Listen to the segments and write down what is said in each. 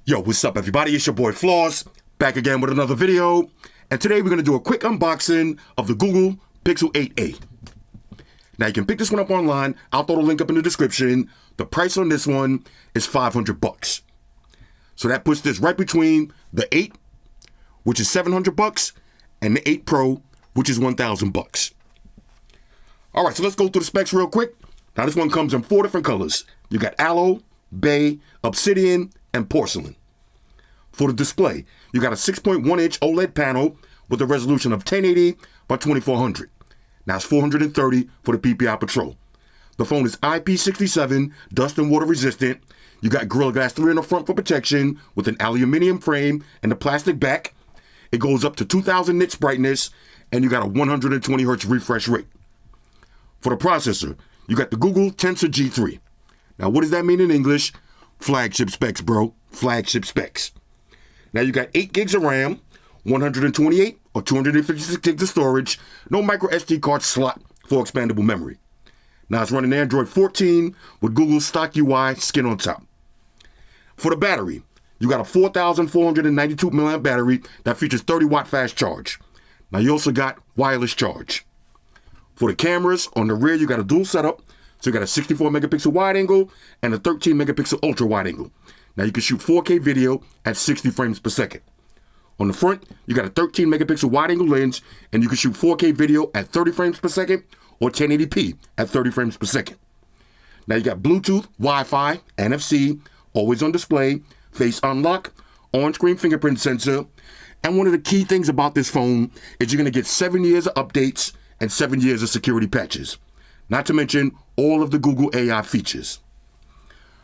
Yo, what's up everybody? It's your boy Floss, back again with another video. And today we're going to do a quick unboxing of the Google Pixel 8a. Now you can pick this one up online. I'll throw the link up in the description. The price on this one is $500. So that puts this right between the 8, which is $700, and the 8 Pro, which is $1,000. All right, so let's go through the specs real quick. Now this one comes in 4 different colors. You got aloe, bay, obsidian, and porcelain. For the display, you got a 6.1-inch OLED panel with a resolution of 1080 by 2400. Now it's 430 for the PPI Patrol. The phone is IP67, dust and water resistant. You got Gorilla Glass 3 in the front for protection with an aluminum frame and a plastic back. It goes up to 2000 nits brightness, and you got a 120 hertz refresh rate. For the processor, you got the Google Tensor G3. Now what does that mean in English? Flagship specs, bro. Flagship specs. Now you got 8 gigs of RAM, 128 or 256 gigs of storage, no micro SD card slot for expandable memory. Now it's running Android 14 with Google's stock UI skin on top. For the battery, you got a 4,492 mAh battery that features 30 watt fast charge. Now you also got wireless charge. For the cameras, on the rear you got a dual setup. So you got a 64 megapixel wide angle and a 13 megapixel ultra wide angle. Now you can shoot 4K video at 60 frames per second. On the front, you got a 13 megapixel wide angle lens and you can shoot 4K video at 30 frames per second or 1080p at 30 frames per second. Now you got Bluetooth, Wi-Fi, NFC, always on display, face unlock, on-screen fingerprint sensor, and one of the key things about this phone is you're going to get 7 years of updates and 7 years of security patches. Not to mention all of the Google AI features.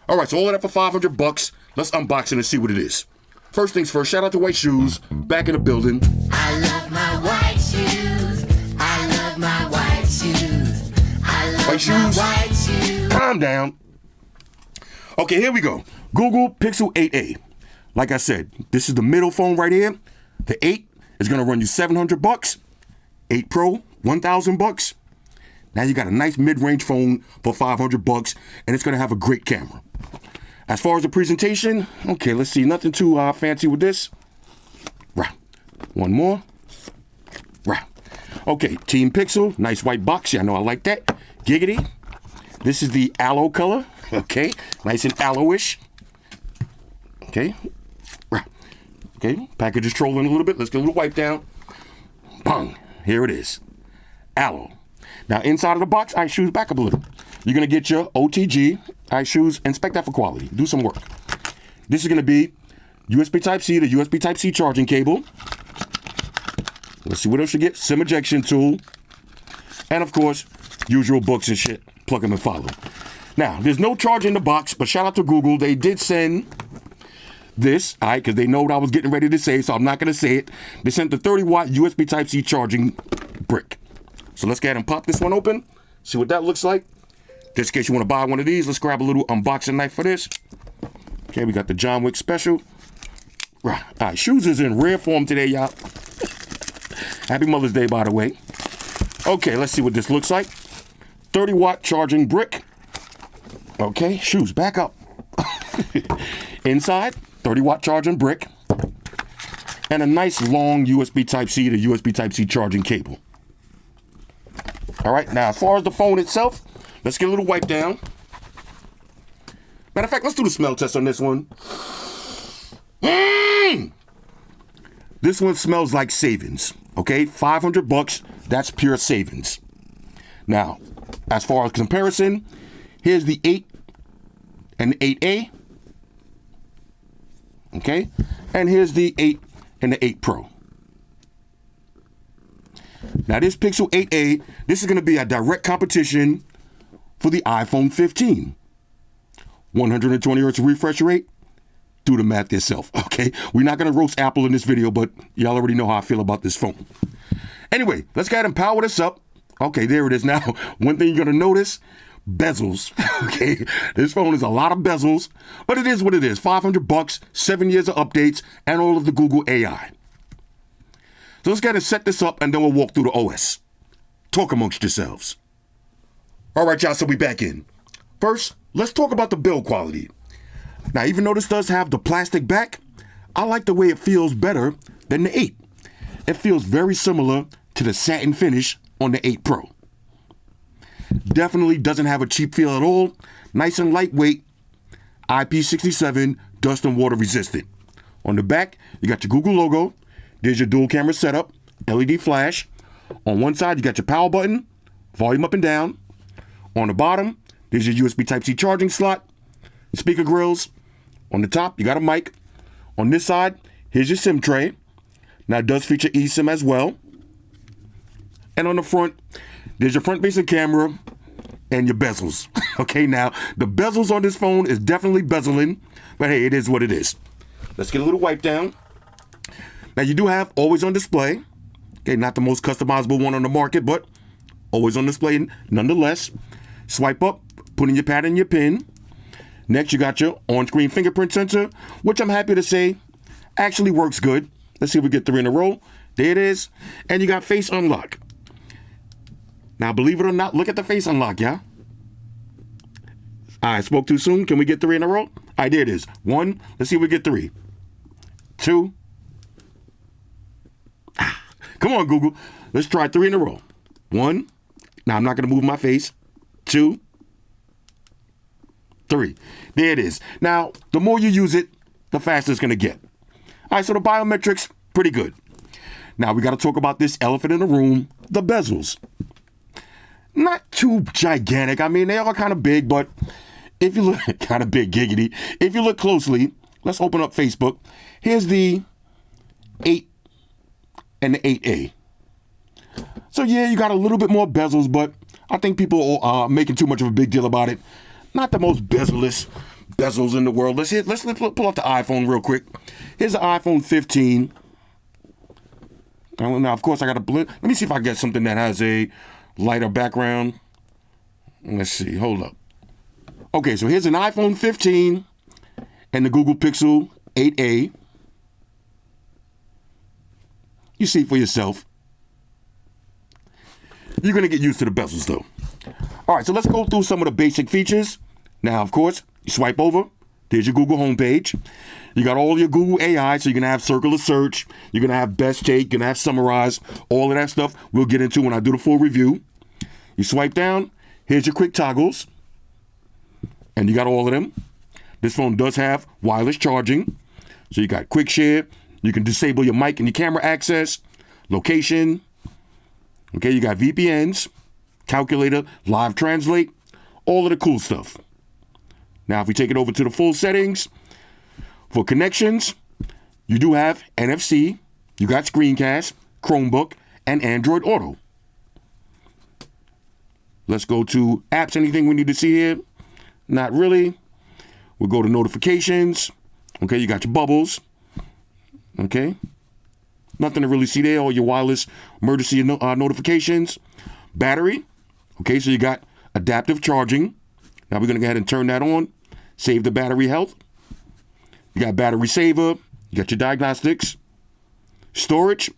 All right, so all of that for $500. Let's unbox it and see what it is. First things first, shout out to White Shoes, back in the building. I love my white shoes. I love my white shoes. I love White shoes? my white shoes. Calm down. Okay, here we go. Google Pixel 8a. Like I said, this is the middle phone right here. The 8 is going to run you $700. 8 Pro, $1,000. Now you got a nice mid-range phone for $500, and it's going to have a great camera. As far as the presentation, okay, let's see. Nothing too fancy with this. Right. One more. Right. Okay, Team Pixel, nice white box. Yeah, I know I like that. Giggity. This is the aloe color. Okay, nice and aloe-ish. Okay. Right. Okay, package is trolling a little bit. Let's get a little wipe down. Bang. Here it is. Aloe. Now, inside of the box, Ice Shoes, back up a little. You're going to get your OTG, Ice Shoes, inspect that for quality. Do some work. This is going to be USB Type-C to USB Type-C charging cable. Let's see what else you get. SIM ejection tool. And, of course, usual books and shit. Plug them and follow. Now, there's no charge in the box, but shout out to Google. They did send this, all right, because they know what I was getting ready to say, so I'm not going to say it. They sent the 30-watt USB Type-C charging brick. So let's go ahead and pop this one open, see what that looks like. Just in case you want to buy one of these, let's grab a little unboxing knife for this. Okay, we got the John Wick special. Right, all right, Shoes is in rare form today, y'all. Happy Mother's Day, by the way. Okay, let's see what this looks like. 30-watt charging brick. Okay, Shoes, back up. Inside, 30-watt charging brick. And a nice long USB Type-C to USB Type-C charging cable. All right, now as far as the phone itself, let's get a little wipe down. Matter of fact, let's do the smell test on this one. This one smells like savings, okay? $500, that's pure savings. Now, as far as comparison, here's the 8 and the 8A, okay? And here's the 8 and the 8 Pro. Now this Pixel 8a, this is going to be a direct competition for the iPhone 15. 120 hertz refresh rate. Do the math yourself, okay? We're not going to roast Apple in this video, but y'all already know how I feel about this phone. Anyway, let's go ahead and power this up. Okay, there it is. Now, one thing you're going to notice, bezels, okay? This phone is a lot of bezels, but it is what it is. $500, 7 years of updates, and all of the Google AI. So let's go ahead and set this up, and then we'll walk through the OS. Talk amongst yourselves. All right, y'all, so we back in. First, let's talk about the build quality. Now, even though this does have the plastic back, I like the way it feels better than the 8. It feels very similar to the satin finish on the 8 Pro. Definitely doesn't have a cheap feel at all. Nice and lightweight. IP67, dust and water resistant. On the back, you got your Google logo. There's your dual camera setup, LED flash. On one side, you got your power button, volume up and down. On the bottom, there's your USB Type-C charging slot, speaker grills. On the top, you got a mic. On this side, here's your SIM tray. Now, it does feature eSIM as well. And on the front, there's your front-facing camera and your bezels. Okay, now, the bezels on this phone is definitely bezeling, but hey, it is what it is. Let's get a little wipe down. Now, you do have always on display. Okay, not the most customizable one on the market, but always on display nonetheless. Swipe up, put in your pad and your pin. Next, you got your on-screen fingerprint sensor, which I'm happy to say actually works good. Let's see if we get 3 in a row. There it is. And you got face unlock. Now, believe it or not, look at the face unlock, yeah? I spoke too soon. Can we get 3 in a row? All right, there it is. 1. Let's see if we get 3. 2. Come on, Google. Let's try 3 in a row. 1. Now, I'm not going to move my face. 2. 3. There it is. Now, the more you use it, the faster it's going to get. All right, so the biometrics, pretty good. Now, we got to talk about this elephant in the room, the bezels. Not too gigantic. I mean, they are kind of big, but if you look, kind of big, giggity. If you look closely, let's open up Facebook. Here's the 8 and the 8A. So yeah, you got a little bit more bezels, but I think people are making too much of a big deal about it. Not the most bezel-less bezels in the world. Let's pull up the iPhone real quick. Here's the iPhone 15. Now, of course, I got to blend. Let me see if I get something that has a lighter background. Let's see. Hold up. Okay, so here's an iPhone 15 and the Google Pixel 8a. You see for yourself. You're going to get used to the bezels, though. All right, so let's go through some of the basic features. Now, of course, you swipe over. There's your Google homepage. You got all your Google AI, so you're going to have circular search. You're going to have best take. You're going to have summarize. All of that stuff we'll get into when I do the full review. You swipe down. Here's your quick toggles. And you got all of them. This phone does have wireless charging. So you got quick share. You can disable your mic and your camera access. Location. Okay, you got VPNs. Calculator. Live translate. All of the cool stuff. Now, if we take it over to the full settings, for connections, you do have NFC, you got Screencast, Chromebook, and Android Auto. Let's go to apps. Anything we need to see here? Not really. We'll go to notifications. Okay, you got your bubbles. Okay. Nothing to really see there. All your wireless emergency notifications. Battery. Okay, so you got adaptive charging. Now we're going to go ahead and turn that on. Save the battery health. You got battery saver. You got your diagnostics. Storage.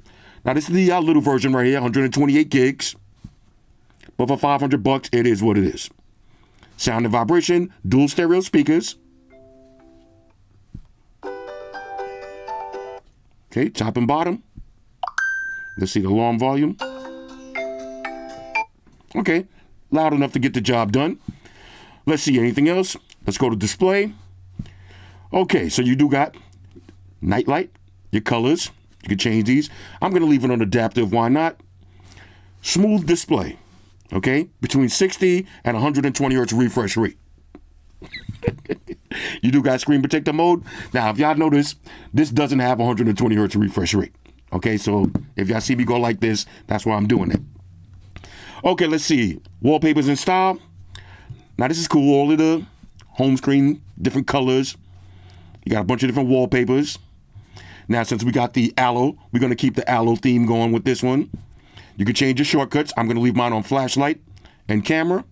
Now this is the little version right here, 128 gigs. But for $500, it is what it is. Sound and vibration. Dual stereo speakers. Okay, top and bottom. Let's see the alarm volume. Okay, loud enough to get the job done. Let's see anything else. Let's go to display. Okay, so you do got night light, your colors. You can change these. I'm going to leave it on adaptive. Why not? Smooth display. Okay, between 60 and 120 hertz refresh rate. You do got screen protector mode. Now, if y'all notice, this doesn't have 120 hertz refresh rate. Okay, so if y'all see me go like this, that's why I'm doing it. Okay, let's see. Wallpapers and style. Now, this is cool. All of the home screen, different colors. You got a bunch of different wallpapers. Now, since we got the aloe, we're going to keep the aloe theme going with this one. You can change your shortcuts. I'm going to leave mine on flashlight and camera.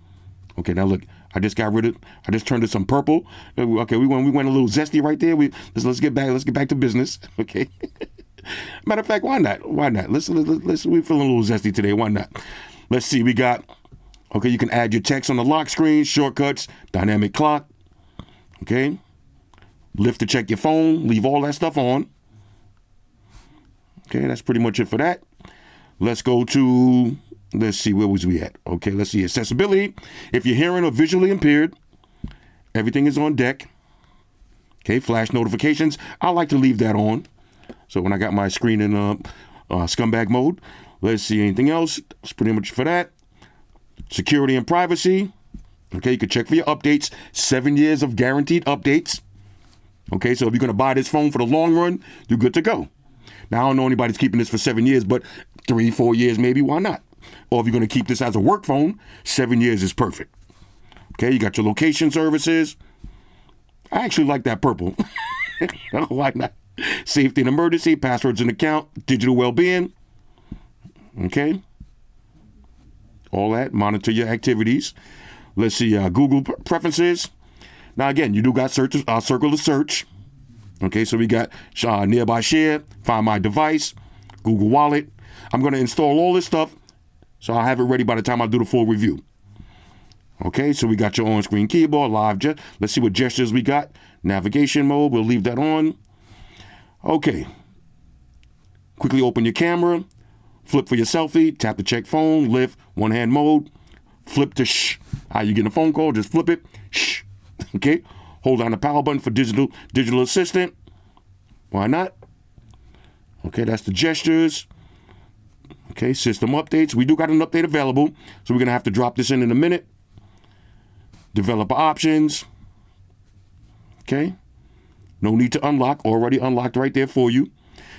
Okay, now look, I just turned to some purple. Okay, we went a little zesty right there. Let's get back to business. Okay. Matter of fact, why not? Let's we're feeling a little zesty today. Why not? Let's see. We got, you can add your text on the lock screen, shortcuts, dynamic clock. Okay. Lift to check your phone. Leave all that stuff on. Okay, that's pretty much it for that. Let's go to, let's see, where was we at? Okay, let's see, accessibility. If you're hearing or visually impaired, everything is on deck. Okay, flash notifications. I like to leave that on. So when I got my screen in scumbag mode. Let's see, anything else? That's pretty much for that. Security and privacy. Okay, you can check for your updates. 7 years of guaranteed updates. Okay, so if you're going to buy this phone for the long run, you're good to go. Now, I don't know anybody's keeping this for 7 years, but 3-4 years maybe, why not? Or if you're going to keep this as a work phone, 7 years is perfect. Okay, you got your location services. I actually like that purple. Why not? Safety and emergency, passwords and account, digital well-being. Okay. All that, monitor your activities. Let's see, Google preferences. Now, again, you do got search, circle to search. Okay, so we got nearby share, find my device, Google Wallet. I'm going to install all this stuff, so I'll have it ready by the time I do the full review. Okay, so we got your on-screen keyboard, let's see what gestures we got. Navigation mode, we'll leave that on. Okay. Quickly open your camera. Flip for your selfie. Tap to check phone. Lift. One-hand mode. Flip to shh. How you get a phone call? Just flip it. Shh. Okay. Hold down the power button for digital assistant. Why not? Okay, that's the gestures. Okay, system updates. We do got an update available, so we're going to have to drop this in a minute. Developer options. Okay. No need to unlock. Already unlocked right there for you.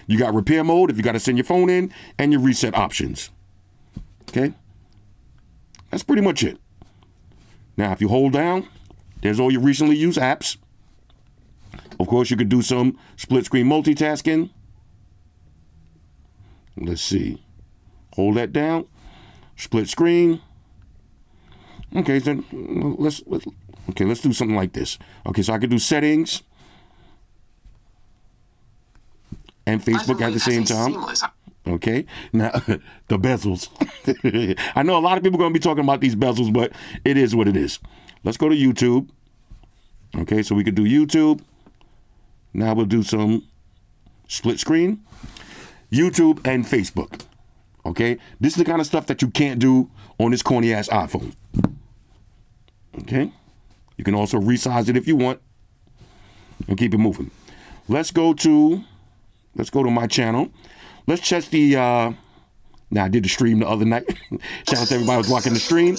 You got repair mode if you got to send your phone in, and your reset options. Okay. That's pretty much it. Now, if you hold down, there's all your recently used apps. Of course, you could do some split screen multitasking. Let's see. Hold that down. Split screen. Okay, so let's do something like this. Okay, so I could do settings and Facebook at the same time. Okay, now the bezels. I know a lot of people are going to be talking about these bezels, but it is what it is. Let's go to YouTube. Okay, so we could do YouTube. Now we'll do some split screen. YouTube and Facebook. Okay, this is the kind of stuff that you can't do on this corny ass iPhone. Okay, you can also resize it if you want and keep it moving. Let's go to my channel. Let's check the now I did the stream the other night. Shout out to everybody who was watching the stream.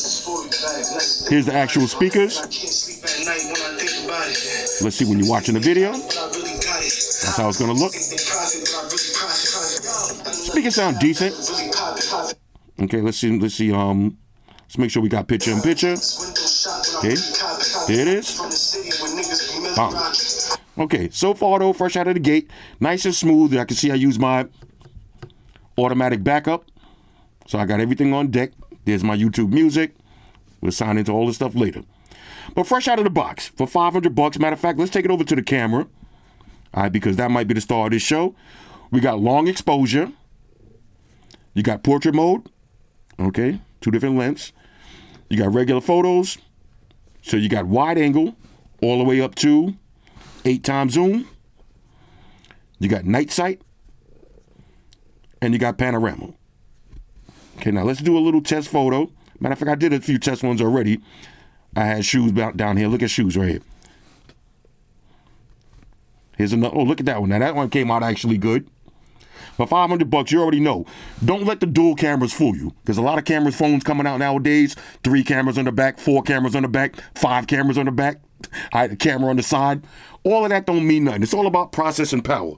Here's the actual speakers. Let's see when you're watching the video. That's how it's gonna look. Speakers sound decent. Okay, let's see. Let's make sure we got picture in picture. Okay, there it is. Bam. Okay, so far though, fresh out of the gate, nice and smooth. I can see I use my automatic backup. So I got everything on deck. There's my YouTube music. We'll sign into all this stuff later. But fresh out of the box, for $500, matter of fact, let's take it over to the camera. All right, because that might be the star of this show. We got long exposure. You got portrait mode. Okay, 2 different lengths. You got regular photos. So you got wide angle all the way up to 8x zoom. You got night sight. And you got panorama. Okay, now let's do a little test photo. Matter of fact, I did a few test ones already. I had shoes down here. Look at shoes right here. Here's another. Oh, look at that one. Now that one came out actually good. For $500, you already know. Don't let the dual cameras fool you. There's a lot of phones coming out nowadays. 3 cameras on the back, 4 cameras on the back, 5 cameras on the back, a camera on the side. All of that don't mean nothing. It's all about processing power.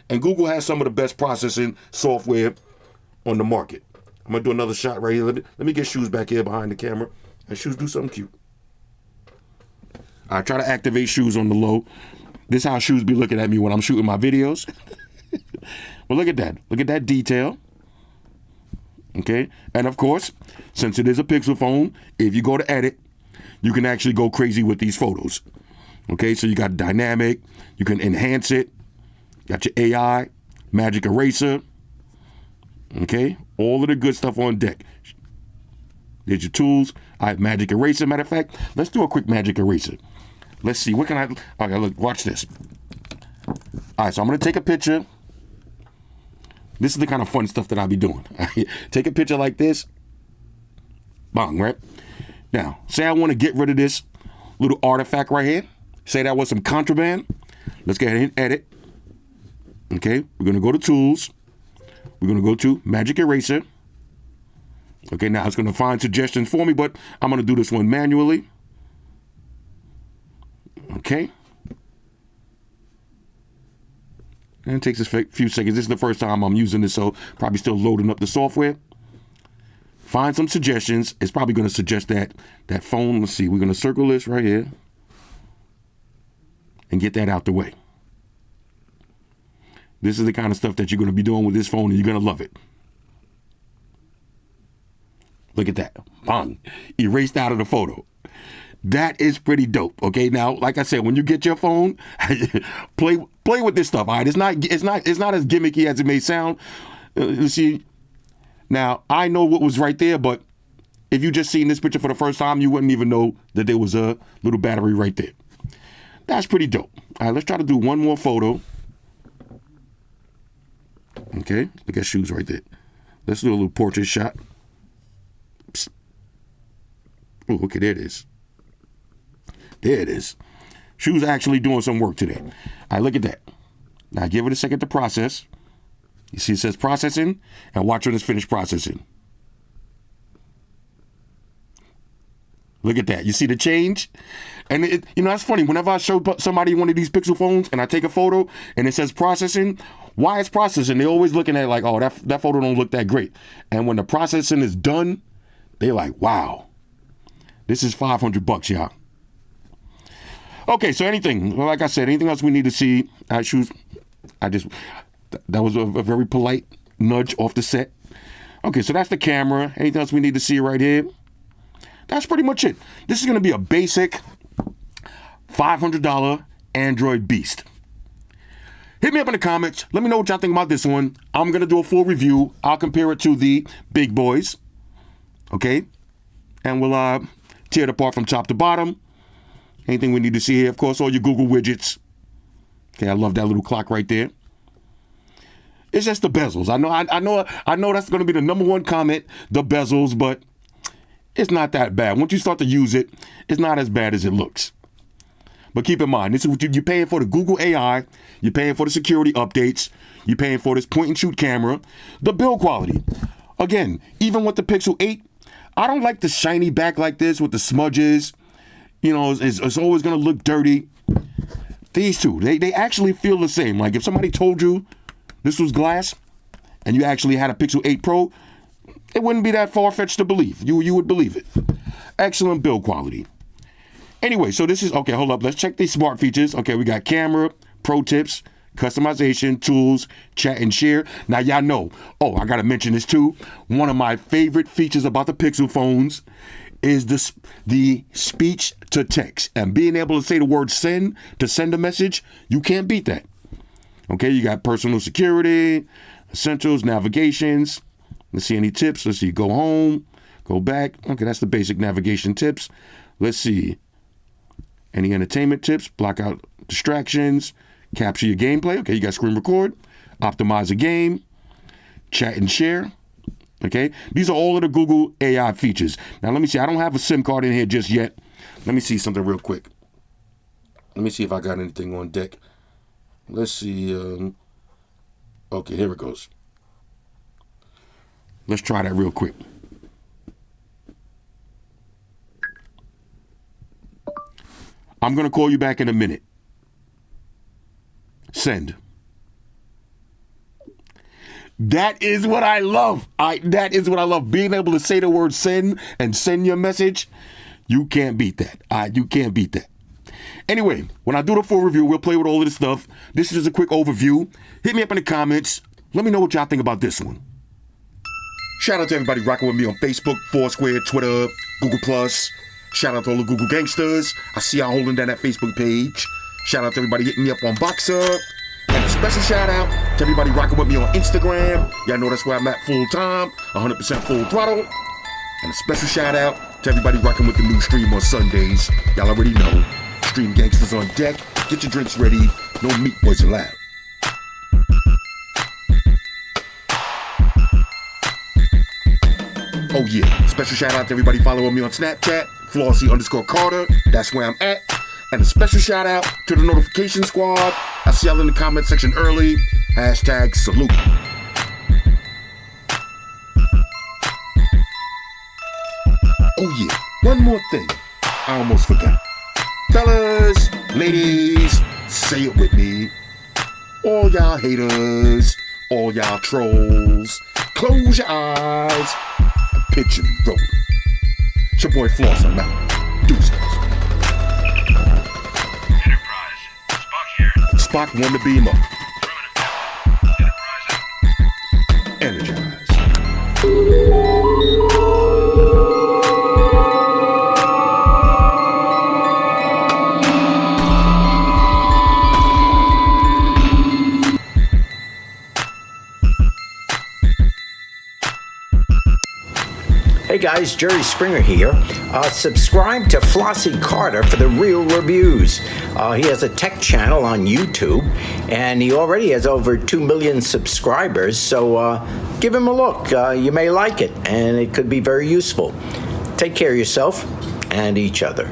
And Google has some of the best processing software on the market. I'm going to do another shot right here. Let me get Shoes back here behind the camera. And Shoes, do something cute. I try to activate Shoes on the low. This is how Shoes be looking at me when I'm shooting my videos. Well, look at that. Look at that detail. Okay. And of course, since it is a Pixel phone, if you go to edit, you can actually go crazy with these photos. Okay. So you got dynamic. You can enhance it. Got your AI, magic eraser. Okay. All of the good stuff on deck. There's your tools. I have magic eraser. Matter of fact, let's do a quick magic eraser. Let's see. What can I? Okay, look. Watch this. All right, so I'm going to take a picture. This is the kind of fun stuff that I'll be doing. Take a picture like this. Bang, right? Now, say I want to get rid of this little artifact right here. Say that was some contraband. Let's go ahead and edit. Okay, we're going to go to Tools. We're going to go to Magic Eraser. Okay, now it's going to find suggestions for me, but I'm going to do this one manually. Okay. And it takes a few seconds. This is the first time I'm using this, so probably still loading up the software. Find some suggestions. It's probably going to suggest that phone. Let's see. We're going to circle this right here and get that out the way. This is the kind of stuff that you're going to be doing with this phone, and you're going to love it. Look at that. Bang. Erased out of the photo. That is pretty dope. Okay, now, like I said, when you get your phone, play with this stuff. All right, it's not as gimmicky as it may sound. You see, now I know what was right there, but if you just seen this picture for the first time, you wouldn't even know that there was a little battery right there. That's pretty dope. All right, let's try to do one more photo. Okay, look at shoes right there. Let's do a little portrait shot. Oh, okay, there it is. There it is. Shoes actually doing some work today. All right, look at that. Now give it a second to process. You see it says processing, and watch when it's finished processing. Look at that. You see the change? And that's funny. Whenever I show somebody one of these Pixel phones and I take a photo and it says processing, why it's processing, they're always looking at it like, oh, that photo don't look that great. And when the processing is done, they're like, wow, this is $500, y'all. Okay, so like I said, anything else we need to see? Shoes. That was a very polite nudge off the set. Okay, so that's the camera. Anything else we need to see right here? That's pretty much it. This is going to be a basic $500 Android beast. Hit me up in the comments. Let me know what y'all think about this one. I'm going to do a full review. I'll compare it to the big boys. Okay? And we'll tear it apart from top to bottom. Anything we need to see here, of course, all your Google widgets. Okay, I love that little clock right there. It's just the bezels. I know that's going to be the number one comment, the bezels, but it's not that bad. Once you start to use it, it's not as bad as it looks. But keep in mind, this is what you're paying for: the Google AI, you're paying for the security updates, you're paying for this point and shoot camera, the build quality. Again, even with the Pixel 8, I don't like the shiny back like this with the smudges. It's always going to look dirty. These two, they actually feel the same. Like if somebody told you this was glass and you actually had a Pixel 8 Pro, it wouldn't be that far-fetched to believe. You would believe it. Excellent build quality. Anyway, so this is, okay, hold up. Let's check these smart features. Okay, we got camera, pro tips, customization, tools, chat and share. Now, y'all know, I got to mention this too. One of my favorite features about the Pixel phones is the speech to text. And being able to say the word send to send a message, you can't beat that. Okay, you got personal security, essentials, navigations. Let's see any tips. Let's see, go home, go back. Okay, that's the basic navigation tips. Let's see. Any entertainment tips, block out distractions, capture your gameplay. Okay, you got screen record, optimize a game, chat and share. Okay, these are all of the Google AI features. Now, let me see. I don't have a SIM card in here just yet. Let me see something real quick. Let me see if I got anything on deck. Let's see. Okay, here it goes. Let's try that real quick. I'm going to call you back in a minute. Send. That is what I love. That is what I love. Being able to say the word send and send your message. You can't beat that. You can't beat that. Anyway, when I do the full review, we'll play with all of this stuff. This is just a quick overview. Hit me up in the comments. Let me know what y'all think about this one. Shout out to everybody rocking with me on Facebook, Foursquare, Twitter, Google+. Shout out to all the Google gangsters. I see y'all holding down that Facebook page. Shout out to everybody hitting me up on Boxer. And a special shout out to everybody rocking with me on Instagram. Y'all know that's where I'm at full time, 100% full throttle. And a special shout out to everybody rocking with the new stream on Sundays. Y'all already know. Stream gangsters on deck. Get your drinks ready. No meat boys allowed. Oh yeah, special shout out to everybody following me on Snapchat, Flossy_Carter, that's where I'm at. And a special shout out to the notification squad. I see y'all in the comment section early. Hashtag salute. Oh yeah, one more thing. I almost forgot. Fellas, ladies, say it with me. All y'all haters, all y'all trolls, close your eyes and picture me rolling. It's your boy Floss, I'm out. Deuces. Enterprise. Spock here. Spock won the beam up. Affirmative. Enterprise. Energize. Hey guys, Jerry Springer here. Subscribe to Flossy Carter for the real reviews. He has a tech channel on YouTube, and he already has over 2 million subscribers, so give him a look. You may like it, and it could be very useful. Take care of yourself and each other.